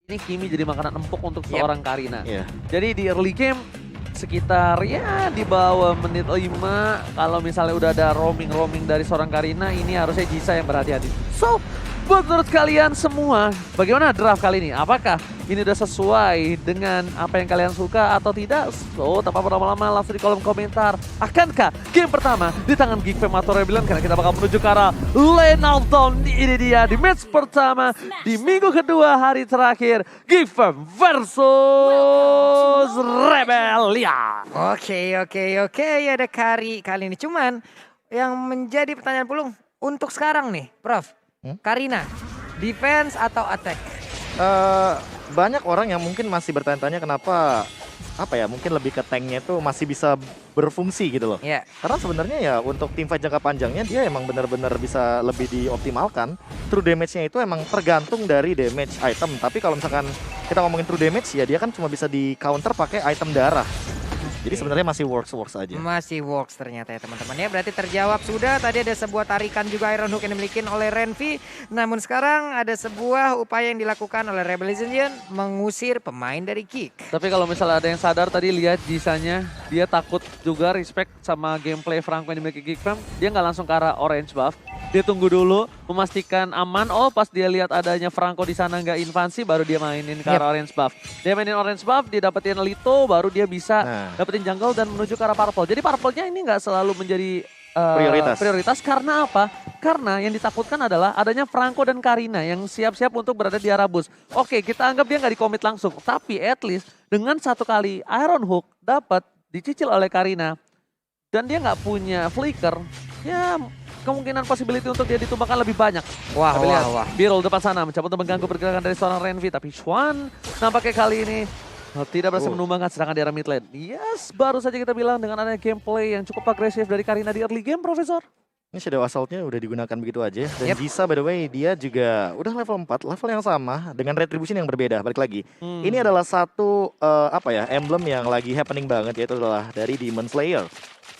Ini Kimi jadi makanan empuk untuk seorang Karina. Iya. Jadi di early game sekitar ya di bawah menit 5 kalau misalnya udah ada roaming dari seorang Karina, ini harusnya Jisa yang berhati-hati. So, menurut kalian semua, bagaimana draft kali ini? Apakah ini udah sesuai dengan apa yang kalian suka atau tidak? So, tanpa berlama-lama langsung di kolom komentar. Akankah game pertama di tangan Geek Fam atau Rebellion? Karena kita bakal menuju ke arah lane down. Ini dia di match pertama di minggu kedua hari terakhir. Geek Fam versus Rebellion. Oke, ada Kari kali ini. Cuman yang menjadi pertanyaan Pulung untuk sekarang nih, Prof. Karina, defense atau attack? Banyak orang yang mungkin masih bertanya-tanya kenapa mungkin lebih ke tanknya itu masih bisa berfungsi gitu loh. Iya. Karena sebenarnya ya untuk teamfight jangka panjangnya dia emang benar-benar bisa lebih dioptimalkan. True damage-nya itu emang tergantung dari damage item. Tapi kalau misalkan kita ngomongin true damage ya dia kan cuma bisa di counter pakai item darah. Jadi sebenarnya masih works aja. Masih works ternyata ya teman-teman ya. Berarti terjawab sudah. Tadi ada sebuah tarikan juga Iron Hook yang dimiliki oleh Renvi. Namun sekarang ada sebuah upaya yang dilakukan oleh Rebellion mengusir pemain dari Geek. Tapi kalau misalnya ada yang sadar tadi lihat Jisanya, dia takut juga respect sama gameplay Franco yang dimiliki Geek Fam. Dia nggak langsung ke arah orange buff. Dia tunggu dulu, memastikan aman. Oh, pas dia lihat adanya Franco di sana nggak invasi, baru dia mainin ke arah orange buff. Dia mainin orange buff, dia dapetin Lito, baru dia bisa dapetin jungle dan menuju ke arah purple. Jadi purple-nya ini nggak selalu menjadi prioritas karena apa? Karena yang ditakutkan adalah adanya Franco dan Karina yang siap-siap untuk berada di arah bus. Oke, kita anggap dia nggak di-commit langsung. Tapi at least dengan satu kali Iron Hook dapat dicicil oleh Karina dan dia nggak punya flicker, ya kemungkinan possibility untuk dia ditumbangkan lebih banyak. Wah. Birol depan sana mencoba untuk mengganggu pergerakan dari seorang Renvi. Tapi Xuan nampaknya kali ini tidak berhasil menumbangkan serangan di arah mid lane. Yes, baru saja kita bilang dengan adanya gameplay yang cukup agresif dari Karina di early game, Profesor. Ini Shadow Assault-nya udah digunakan begitu aja. Dan Jisa by the way dia juga udah level 4, level yang sama dengan retribution yang berbeda. Balik lagi. Ini adalah satu emblem yang lagi happening banget, yaitu adalah dari Demon Slayer.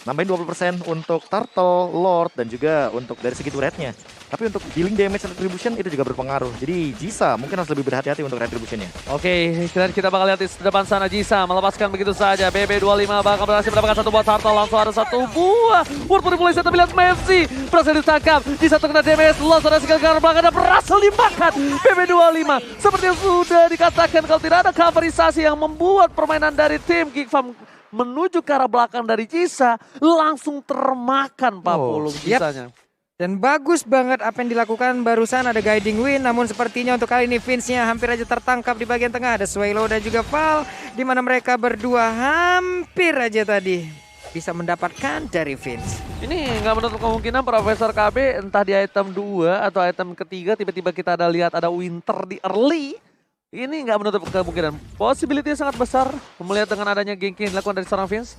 Nambahin 20% untuk Turtle, Lord, dan juga untuk dari segi turretnya. Tapi untuk dealing damage retribution itu juga berpengaruh. Jadi Jisa mungkin harus lebih berhati-hati untuk retributionnya. Oke, dan kita bakal lihat di depan sana Jisa melepaskan begitu saja. BB25 bakal berhasil mendapatkan satu buah Turtle. Langsung ada satu buah Word Manipulation, tapi lihat Messi berhasil ditangkap. Jisa terkena damage, langsung ada skill counter belakang dan berhasil dimakan. BB25 seperti yang sudah dikatakan kalau tidak ada coverisasi yang membuat permainan dari tim Geek Fam menuju ke arah belakang dari Jisa langsung termakan Pak Pulung Jisanya. Dan bagus banget apa yang dilakukan barusan, ada guiding win. Namun sepertinya untuk kali ini Vince-nya hampir aja tertangkap di bagian tengah. Ada Swallow dan juga Val, di mana mereka berdua hampir aja tadi bisa mendapatkan dari Vince. Ini nggak menutup kemungkinan Profesor KB entah di item 2 atau item ketiga tiba-tiba kita ada lihat ada Winter di early. Ini nggak menutup kemungkinan. Possibility sangat besar melihat dengan adanya ganking yang dilakukan dari seorang Vince.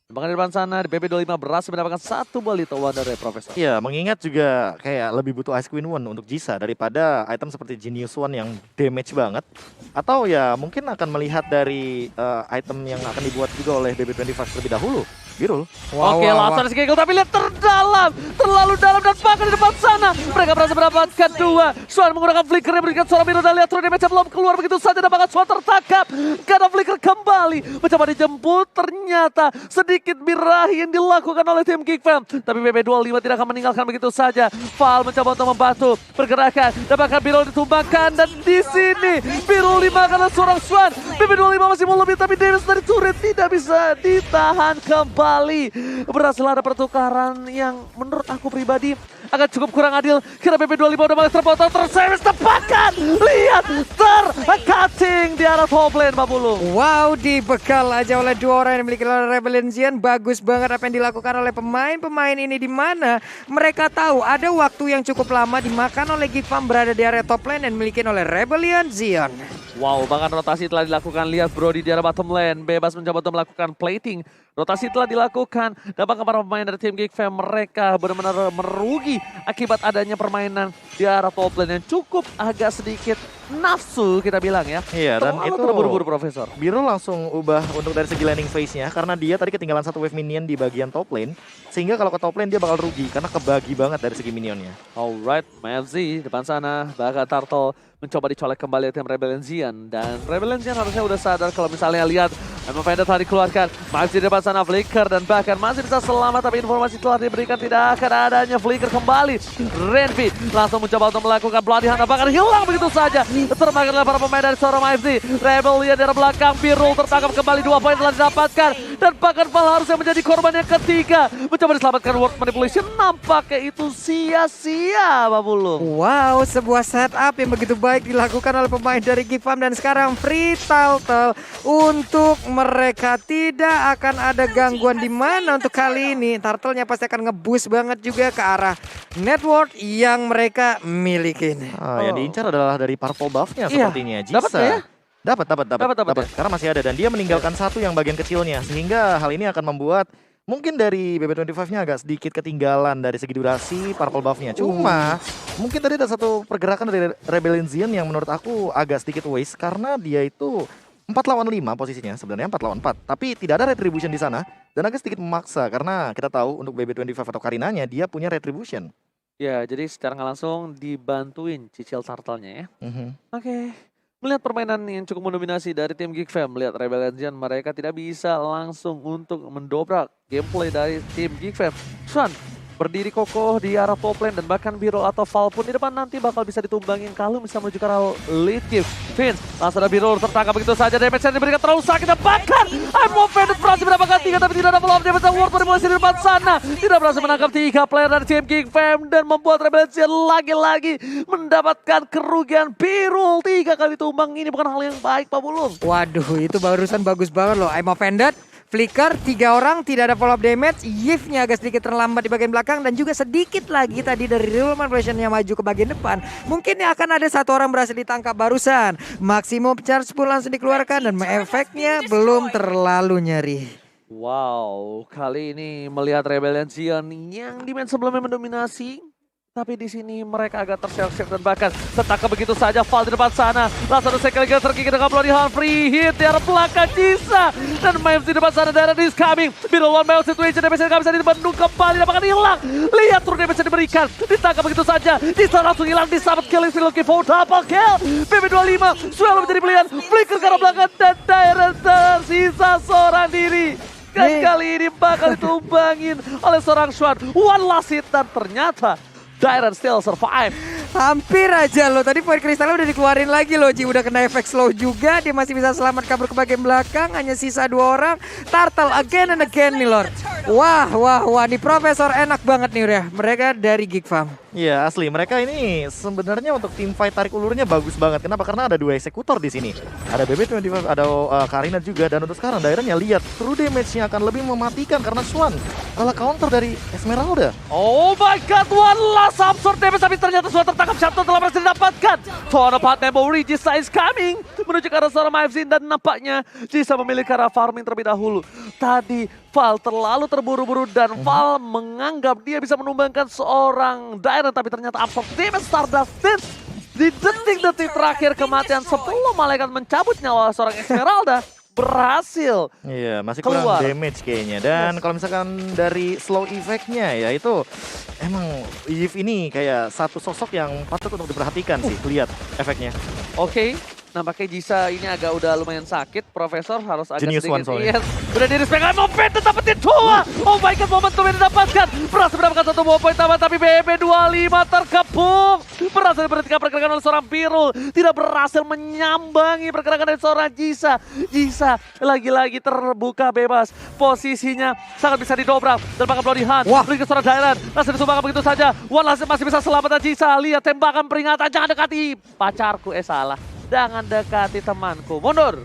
Bahkan di depan sana di BB25 berhasil mendapatkan satu buah Little Wonder dari Profesor. Iya, mengingat juga kayak lebih butuh Ice Queen One untuk Jisa daripada item seperti Genius One yang damage banget. Atau ya mungkin akan melihat dari item yang akan dibuat juga oleh BB25 terlebih dahulu. Birul. Oke, langsung ada skill tapi lihat terlalu dalam dan bahkan di depan sana mereka berhasil mendapatkan dua. Xuan menggunakan flicker yang berikan seorang Mino dan lihat true damage belum keluar begitu saja dan bahkan Xuan tertangkap. Karena flicker kembali mencoba dijemput, ternyata sedikit birahi yang dilakukan oleh tim Geek Fam. Tapi BB25 tidak akan meninggalkan begitu saja. Val mencoba untuk membantu pergerakan dan bahkan Birul ditumbangkan dan di sini Birul dimakan oleh seorang Xuan. BB25 masih mau lebih tapi damage dari turret tidak bisa ditahan kembali. Berhasil ada pertukaran yang menurut aku pribadi agak cukup kurang adil. Kira BB25 udah malah terpotong, terservis, tepakan. Lihat, tercutting di arah top lane Pak Pulung. Wow, dibekal aja oleh dua orang yang dimiliki oleh Rebellion. Bagus banget apa yang dilakukan oleh pemain-pemain ini, di mana mereka tahu ada waktu yang cukup lama dimakan oleh Geek Fam berada di area top lane dan dimiliki oleh Rebellion. Wow, bahkan rotasi telah dilakukan. Lihat Brody di arah bottom lane, bebas mencoba untuk melakukan plating. Rotasi telah dilakukan. Dan bahkan para pemain dari tim Geek Fam mereka benar-benar merugi akibat adanya permainan di arah top lane yang cukup agak sedikit nafsu kita bilang ya. Iya, dan itu terburu-buru Profesor. Birul langsung ubah untuk dari segi landing phase-nya karena dia tadi ketinggalan satu wave minion di bagian top lane. Sehingga kalau ke top lane dia bakal rugi karena kebagi banget dari segi minionnya. Alright, MFZ depan sana, bahkan Turtle mencoba dicolek kembali tim Rebellion Zion. Dan Rebellion Zion harusnya udah sadar kalau misalnya lihat Emma Vendor telah dikeluarkan, masih di depan sana Flicker dan bahkan masih bisa selamat, tapi informasi telah diberikan tidak akan adanya Flicker kembali. Renvi langsung mencoba untuk melakukan Bloody Hunt, bahkan hilang begitu saja. Termakan oleh para pemain dari Sorom AFC. Rebellion dari belakang, Birul tertangkap kembali, 2 poin telah didapatkan. Dan bahkan Val harusnya menjadi korban yang ketiga. Mencoba diselamatkan Word Manipulation, nampaknya itu sia-sia Pak Bulung. Wow, sebuah setup yang begitu baik dilakukan oleh pemain dari Geek Farm dan sekarang free Turtle untuk mereka. Tidak akan ada gangguan di mana untuk kali ini. Turtle-nya pasti akan nge-boost banget juga ke arah network yang mereka milikin. Yang diincar adalah dari purple buff-nya Iya. sepertinya. Dapat nggak ya? Dapat. Dapat ya? Karena masih ada dan dia meninggalkan satu yang bagian kecilnya. Sehingga hal ini akan membuat mungkin dari BB25-nya agak sedikit ketinggalan dari segi durasi purple buff-nya. Cuma mungkin tadi ada satu pergerakan dari Rebellion Zion yang menurut aku agak sedikit waste karena dia itu 4 lawan 5 posisinya, sebenarnya 4 lawan 4. Tapi tidak ada retribution di sana dan agak sedikit memaksa karena kita tahu untuk BB25 atau Karinanya dia punya retribution. Ya, jadi secara nggak langsung dibantuin cicil turtle-nya ya. Oke. Melihat permainan yang cukup mendominasi dari tim Geek Fam, melihat Rebellion Zion, mereka tidak bisa langsung untuk mendobrak gameplay dari tim Geek Fam. Swan berdiri kokoh di arah top lane dan bahkan Birol atau Val pun di depan nanti bakal bisa ditumbangin kalau bisa menuju ke arah lead game. Vince, langsung ada Birol tertangkap begitu saja, damage yang diberikan terlalu sakit dan bahkan I'm offended berhasil mendapatkan 3 tapi tidak ada follow up damage dan Ward dimulai di depan sana. Tidak berhasil menangkap 3 player dari tim Geek Fam dan membuat Rebellion Zion lagi-lagi mendapatkan kerugian. Birol 3 kali tumbang, ini bukan hal yang baik Pak Bulung. Waduh, itu barusan bagus banget loh. I'm offended. Flicker, 3 orang, tidak ada follow up damage. Yif-nya agak sedikit terlambat di bagian belakang dan juga sedikit lagi tadi dari Real Manipulation yang maju ke bagian depan. Mungkin akan ada 1 orang berhasil ditangkap barusan. Maksimum charge pun langsung dikeluarkan dan efeknya belum terlalu nyeri. Wow, kali ini melihat Rebellion Zion yang di main sebelumnya mendominasi. Tapi di sini mereka agak terseok-seok dan bahkan tertangkap begitu saja. Val di depan sana. Langsung ada sekali lagi terkikir dengan Bloody Hunt. Free hit di arah belakang Jisa. Dan Mimes di depan sana. Darren is coming. Middle one battle situation. Damage yang gak bisa dibendung kembali. Dapatkan hilang. Lihat turun damage yang diberikan. Ditangkap begitu saja. Jisa langsung hilang. Disabet killing. Still looking for double kill. BB25. Swallow menjadi pilihan. Flicker ke arah belakang. Dan Darren tersisa seorang diri. Dan kali ini bakal ditumbangin oleh seorang Swan. One last hit dan ternyata Darren still survive. Hampir aja loh, tadi poin kristalnya udah dikeluarin lagi loh Ji. Udah kena efek slow juga, dia masih bisa selamat kabur ke bagian belakang. Hanya sisa 2 orang. Turtle again and again nih Lord. Wah, nih Profesor enak banget nih udah. Mereka dari Geek Farm. Iya asli, mereka ini sebenarnya untuk tim fight tarik ulurnya bagus banget. Kenapa? Karena ada 2 eksekutor di sini. Ada BB25, ada Karina juga. Dan untuk sekarang Darren-nya lihat true damage-nya akan lebih mematikan karena Swan kalah counter dari Esmeralda. Oh my god, one last absurd damage, tapi ternyata Swan tertangkap. Satu telah berhasil didapatkan. Tono part memory, Jisa is coming menuju ke arah seorang AFC dan nampaknya Jisa memilih ke arah farming terlebih dahulu. Tadi Val terlalu terburu-buru dan Val menganggap dia bisa menumbangkan seorang Darren, tapi ternyata absorb damage Stardust di detik-detik terakhir kematian sebelum malaikat mencabut nyawa seorang Esmeralda berhasil. Iya, masih kurang keluar damage kayaknya. Dan kalau misalkan dari slow effect-nya ya itu emang Yves ini kayak satu sosok yang patut untuk diperhatikan sih, lihat efeknya. Oke. Nampaknya Jisa ini agak udah lumayan sakit. Profesor harus agak Genius one sedikit. soalnya. Yes. Udah di respect. I'm offended dapetin 2. Oh my god, momentum yang didapatkan. Berhasil mendapatkan 1 poin tambah, tapi BB25 terkepung. Berhasil diberhentikan pergerakan oleh seorang Birul. Tidak berhasil menyambangi pergerakan dari seorang Jisa. Jisa lagi-lagi terbuka bebas. Posisinya sangat bisa didobrak. Dan bahkan Bloody Hunt. Wah. Beli ke seorang Dylan. Langsung disumbangkan begitu saja. Wan masih bisa selamatkan Jisa. Lihat tembakan peringatan. Jangan dekati pacarku. Salah. Jangan dekati temanku. Mundur.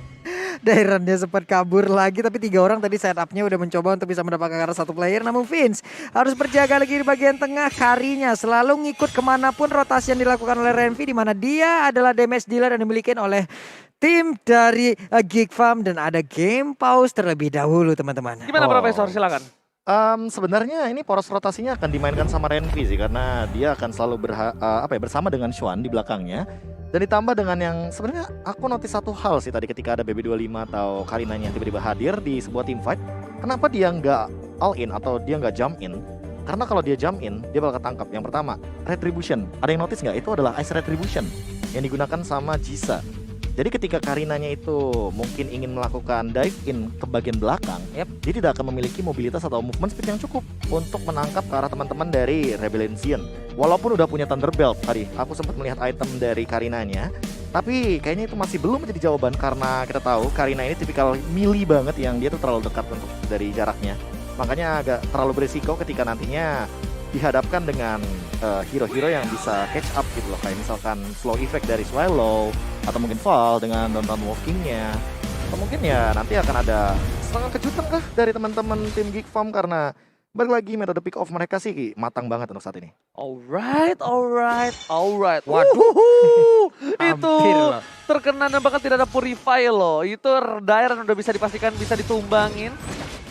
Darren-nya sempat kabur lagi, tapi 3 orang tadi setupnya udah mencoba untuk bisa mendapatkan arah 1 player. Namun Vince harus berjaga lagi di bagian tengah. Karinya selalu ngikut kemanapun rotasi yang dilakukan oleh Renvi, di mana dia adalah damage dealer yang dimiliki oleh tim dari Geek Farm. Dan ada game pause terlebih dahulu teman-teman. Gimana Profesor? Silakan. Sebenarnya ini poros rotasinya akan dimainkan sama Renvi sih karena dia akan selalu bersama dengan Swan di belakangnya. Dan ditambah dengan yang sebenarnya aku notice satu hal sih tadi ketika ada BB25 atau Karinanya tiba-tiba hadir di sebuah team fight. Kenapa dia nggak all in atau dia nggak jump in? Karena kalau dia jump in, dia bakal ketangkap. Yang pertama, retribution. Ada yang notice nggak? Itu adalah ice retribution. yang digunakan sama Jisa. Jadi ketika Karinanya itu mungkin ingin melakukan dive in ke bagian belakang, dia tidak akan memiliki mobilitas atau movement speed yang cukup untuk menangkap ke arah teman-teman dari Rebellion Zen. Walaupun udah punya Thunderbelt tadi, aku sempat melihat item dari Karinanya, tapi kayaknya itu masih belum menjadi jawaban karena kita tahu Karina ini tipikal melee banget yang dia tuh terlalu dekat untuk dari jaraknya. Makanya agak terlalu berisiko ketika nantinya dihadapkan dengan hero-hero yang bisa catch up gitu loh. Kayak misalkan slow effect dari Swallow, atau mungkin Fall dengan downtown walkingnya. Atau mungkin ya nanti akan ada setengah kejutan kah dari teman-teman tim Geek Farm karena balik lagi metode pick off mereka sih matang banget untuk saat ini. Alright. Waduh. Itu Hampir loh. terkena dan bahkan tidak ada purify loh. Itu Dairon udah bisa dipastikan bisa ditumbangin.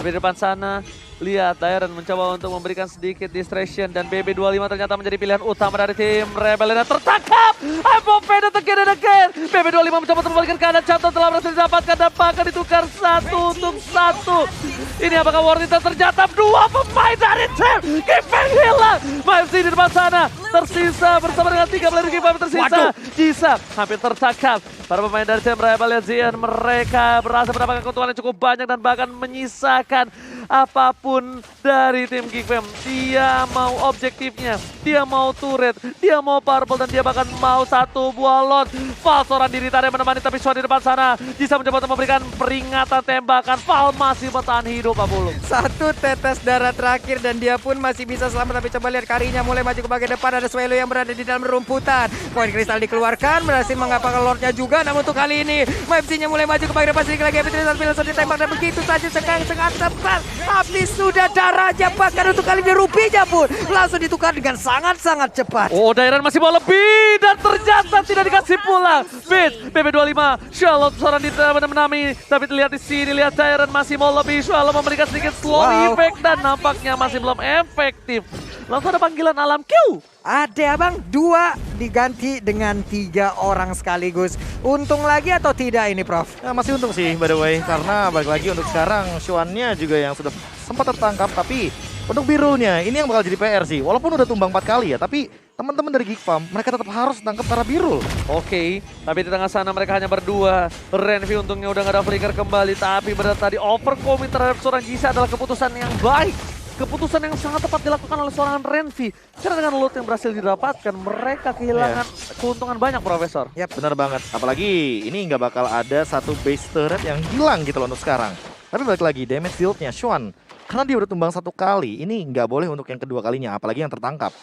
Di depan sana, lihat Dairon mencoba untuk memberikan sedikit distraction dan BB25 ternyata menjadi pilihan utama dari tim Rebellion. Tertangkap! FOP again and again. BB25 mencoba untuk membalikan keadaan, Chaton telah berhasil didapatkan dan bahkan ditukar 1 untuk 1. Ini apakah Warnita terjatuh? 2 pemain dari tim Gifeng hilang. Masih di depan sana, tersisa bersama dengan 3 player Gifeng tersisa. Jisa hampir tertangkap. Para pemain dari tim Rebellion Zen, mereka berhasil mendapatkan keuntungan yang cukup banyak dan bahkan menyisakan apapun dari tim Geekfam. Dia mau objektifnya, dia mau turret, dia mau purple dan dia bahkan mau 1 buah lot. Val seorang diri tadi menemani tapi Swan di depan sana. Jisa mencoba untuk memberikan peringatan tembakan. Val masih bertahan hidup Pak Bulung. 1 tetes darah terakhir dan dia pun masih bisa selamat, tapi coba lihat Karinya mulai maju ke bagian depan. Ada Swallow yang berada di dalam rumputan. Koin kristal dikeluarkan, berhasil mengapakkan Lordnya juga. Namun untuk kali ini MFC-nya mulai maju ke bagian depan, sedikit lagi Epitrisan Pilson ditembak dan begitu saja sangat tepat. Habis sudah darahnya, bahkan untuk kali ini rupiahnya pun langsung ditukar dengan sangat-sangat cepat. Oh, Dairon masih mau lebih dan ternyata tidak dikasih pulang. Beat BB25, Charlotte seorang menami, tapi terlihat di sini, lihat Dairon masih mau lebih. Charlotte memberikan sedikit slow effect dan nampaknya masih belum efektif. Langsung ada panggilan alam Q. Ada abang, 2 diganti dengan 3 orang sekaligus. Untung lagi atau tidak ini Prof? Nah, masih untung sih by the way, karena balik lagi untuk sekarang Xuan-nya juga yang sudah sempat tertangkap, tapi untuk Birulnya ini yang bakal jadi PR sih. Walaupun udah tumbang 4 kali ya, tapi teman-teman dari Geek Farm mereka tetap harus tangkap para Birul. Oke, tapi di tengah sana mereka hanya berdua. Renvi untungnya udah gak ada flicker kembali, tapi benar tadi overcommit terhadap seorang Jisa adalah keputusan yang baik. Keputusan yang sangat tepat dilakukan oleh seorang Renvi. Karena dengan loot yang berhasil didapatkan, mereka kehilangan keuntungan banyak, Profesor. Yap, benar banget. Apalagi ini nggak bakal ada satu base turret yang hilang gitu loh untuk sekarang. Tapi balik lagi, damage deal-nya Xuan, karena dia udah tumbang 1 kali, ini nggak boleh untuk yang kedua kalinya, apalagi yang tertangkap.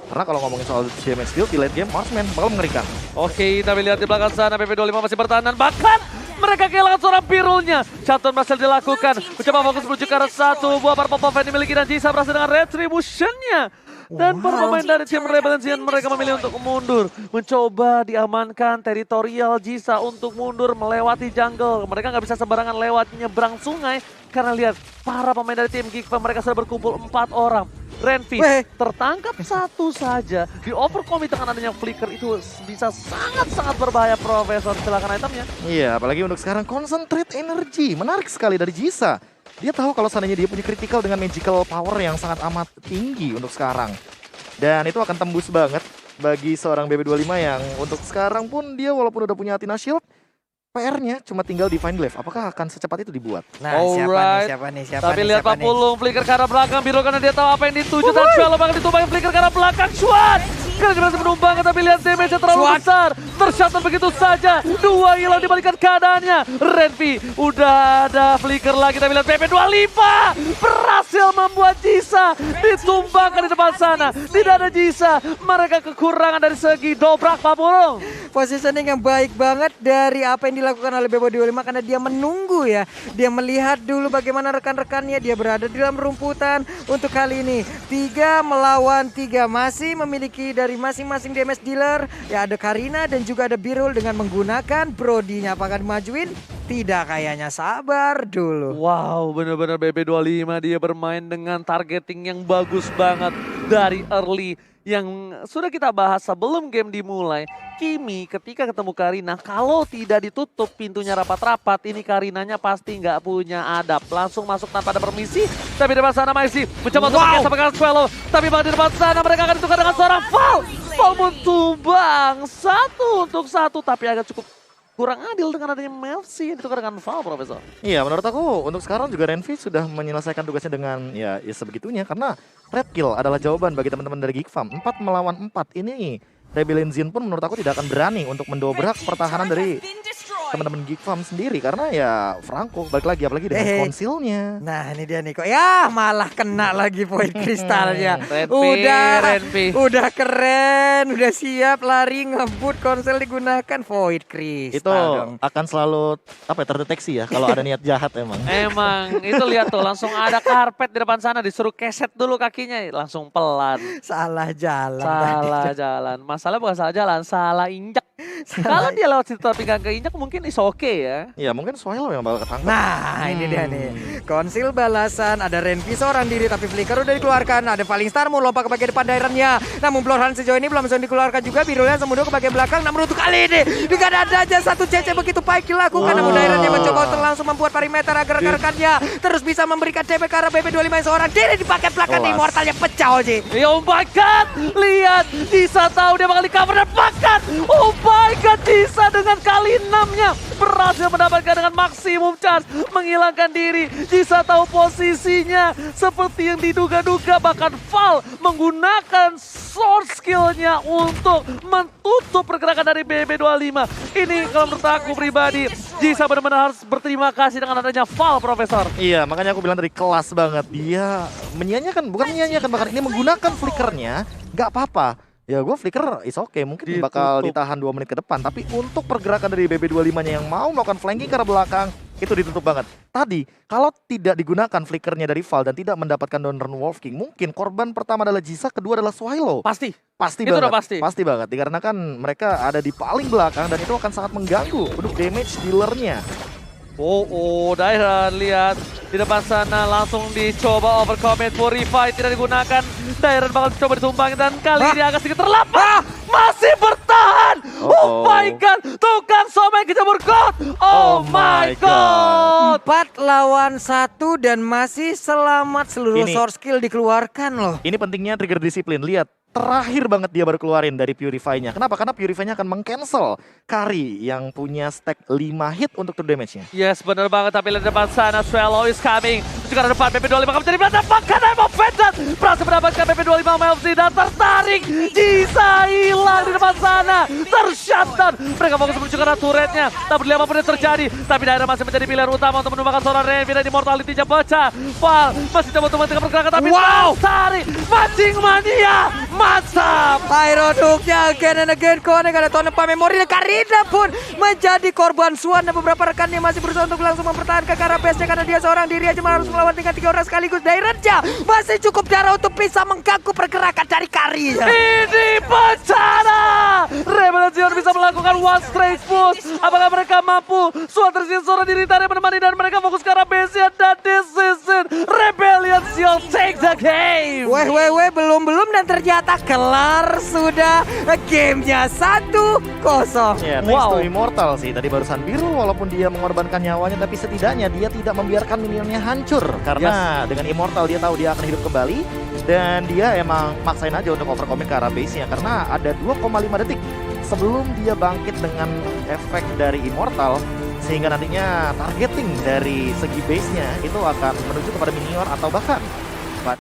Karena kalau ngomongin soal damage deal di late game, Marksman bakal mengerikan. Oke, tapi lihat di belakang sana, PP25 masih bertahan dan bahkan mereka kehilangan seorang Birulnya. Chaton berhasil dilakukan, mencoba fokus menuju ke arah 1 buah purple buff yang dimiliki dan Jisa berhasil dengan retribution-nya. Dan para pemain dari tim Rebellion Zen mereka memilih untuk mundur. Mencoba diamankan teritorial Jisa untuk mundur melewati jungle. Mereka nggak bisa sembarangan lewat nyebrang sungai. Karena lihat, para pemain dari tim Geek Farm mereka sudah berkumpul 4 orang. Renvi tertangkap 1 saja. Di overcommit dengan adanya flicker itu bisa sangat-sangat berbahaya, Profesor. Silakan itemnya. Iya, apalagi untuk sekarang concentrate energy. Menarik sekali dari Jisa. Dia tahu kalau seandainya dia punya critical dengan magical power yang sangat amat tinggi untuk sekarang. Dan itu akan tembus banget bagi seorang BB25 yang untuk sekarang pun dia walaupun udah punya Athena Shield, PR-nya cuma tinggal Divine Glaive. Apakah akan secepat itu dibuat? Nah, siapa nih? Tapi lihat Pak Pulung, flicker ke arah belakang, Biro karena dia tahu apa yang dituju. Dan Shualo bakal ditumbangin flicker ke arah belakang, Xuan! Karena dia berhasil menumbangkan, tapi lihat damage-nya terlalu besar. Tershuttle begitu saja, 2 hilang dibalikan keadaannya. Renvi, udah ada flicker lagi, tapi lihat PP25 berhasil membuat Jisa ditumbangkan di depan sana. Tidak ada Jisa, mereka kekurangan dari segi dobrak, Pak Pulung. Positioning yang baik banget dari apa yang dilakukan oleh BB25 karena dia menunggu ya. Dia melihat dulu bagaimana rekan-rekannya, dia berada di dalam rumputan. Untuk kali ini 3 melawan 3 masih memiliki dari masing-masing damage dealer. Ya ada Karina dan juga ada Birul dengan menggunakan Brody-nya. Apakah dimajuin? Tidak, kayaknya sabar dulu. Wow, benar-benar BB25 dia bermain dengan targeting yang bagus banget dari early. Yang sudah kita bahas sebelum game dimulai. Kimi ketika ketemu Karina, kalau tidak ditutup pintunya rapat-rapat, ini Karinanya pasti nggak punya adab. Langsung masuk tanpa ada permisi, tapi di depan sana masih mencoba untuk sampai ke Swallow. Tapi di depan sana mereka akan ditukar dengan seorang Val. Falmon tumbang 1-1 tapi agak cukup kurang adil dengan adanya Melvzy yang ditukar dengan Val, Profesor. Iya, menurut aku untuk sekarang juga Renvi sudah menyelesaikan tugasnya dengan ya sebegitunya karena red kill adalah jawaban bagi teman-teman dari Geek Farm. 4 melawan 4 ini Rebellion Zin pun menurut aku tidak akan berani untuk mendobrak pertahanan dari teman-teman Geek Farm sendiri karena ya Franco balik lagi apalagi dengan konsilnya. Nah ini dia nih kok ya malah kena lagi Void Kristalnya. Renvi. Udah keren, udah siap lari ngebut konsel digunakan Void Kristal. Itu dong. akan selalu terdeteksi ya kalau ada niat jahat emang. Emang itu lihat tuh langsung ada karpet di depan sana disuruh keset dulu kakinya langsung pelan. Salah jalan. Salah jalan. Masalah bukan salah jalan, salah injak. Kalau dia lewat situ tapi gak keinjak mungkin is okay ya. Iya mungkin Swallow yang bakal ketangkap. Nah ini dia nih. Konsil balasan, ada Renvi seorang diri tapi Flicker udah dikeluarkan. Ada Falling Star mau lompat ke bagian depan daerahnya. Namun Bloodhound sejauh ini belum bisa dikeluarkan juga. Birunya semudah ke bagian belakang. Namun untuk kali ini juga ada aja satu CC begitu baik dilakukan. Namun daerahnya mencoba untuk langsung membuat perimeter agar rekan-rekannya terus bisa memberikan TP ke arah BB25 seorang diri di paket belakang. Immortalnya pecah Oji. Oh my god, lihat Jisa tahu dia bakal di cover dan bahkan oh my god Jisa dengan kali 6-nya berhasil mendapatkan dengan maksimum charge menghilangkan diri. Jisa tahu posisinya seperti yang diduga-duga bahkan Val menggunakan sword skillnya untuk menutup pergerakan dari BB25. Ini kalau menurut aku pribadi Jisa benar-benar harus berterima kasih dengan adanya Val, Profesor. Iya, makanya aku bilang tadi kelas banget. Dia menyanyiakan, bukan menyanyiakan, bahkan ini menggunakan flickernya, nggak apa-apa. Ya gue flicker is okay, mungkin bakal ditahan 2 menit ke depan. Tapi untuk pergerakan dari BB25-nya yang mau melakukan flanking ke arah belakang, itu ditutup banget. Tadi, kalau tidak digunakan flickernya dari Val dan tidak mendapatkan Donner Wolf King, mungkin korban pertama adalah Jisa, kedua adalah Swallow. Pasti Pasti itu banget, udah pasti. pasti banget. Dikarenakan mereka ada di paling belakang dan itu akan sangat mengganggu untuk damage dealernya. Dairon lihat di depan sana langsung dicoba overcommit Purify tidak digunakan. Dairon bakal coba ditumbangin dan kali ini agak sedikit terlambat. Masih bertahan. Oh my god, tukang somai kejamur god. Oh my god. 4 lawan 1 dan masih selamat seluruh Ini. source skill dikeluarkan loh. Ini pentingnya trigger disiplin. Lihat, terakhir banget dia baru keluarin dari Purify-nya. Kenapa? Karena Purify-nya akan meng-cancel Kari yang punya stack 5 hit untuk true damage-nya. Yes, benar banget. Tapi lihat depan sana, Swallow is coming. Juga depan BP25 akan menjadi berantakan. Emang Vedat berhasil mendapatkan BP25 Melvzy dan tertarik. Jisa hilang di depan sana. Tershutdown. Mereka fokus menuju ke arah turretnya. Tak peduli apapun yang terjadi. Tapi daerah masih menjadi pilihan utama untuk menumbangkan seorang Renvi dan immortality-nya pecah. Val masih coba untuk menghentikan pergerakan. Tapi tertarik. Mancing mania. Mantap. Iron Hook-nya again and again connect, ada Tonpa Memori dan Karina pun menjadi korban Swan dan beberapa rekannya masih berusaha untuk langsung mempertahankan ke arah base-nya karena dia seorang diri aja harus melawan dengan 3 orang sekaligus. Dairenja masih cukup darah untuk bisa mengganggu pergerakan dari Kari. Ini bencana. Rebel Zion bisa melakukan one straight push. Apakah mereka mampu? Swan tersisa seorang diri tadi menemani dan mereka fokus ke arah base-nya dan this is it. Rebellion Zion take the game. Weh, belum dan ternyata kelar sudah gamenya 1-0. Ya, thanks to Immortal sih. Tadi barusan biru walaupun dia mengorbankan nyawanya tapi setidaknya dia tidak membiarkan minionnya hancur. Karena dengan Immortal dia tahu dia akan hidup kembali. Dan dia emang maksain aja untuk overcommit ke arah base-nya. Karena ada 2,5 detik sebelum dia bangkit dengan efek dari Immortal. Sehingga nantinya targeting dari segi base-nya itu akan menuju kepada minion atau bahkan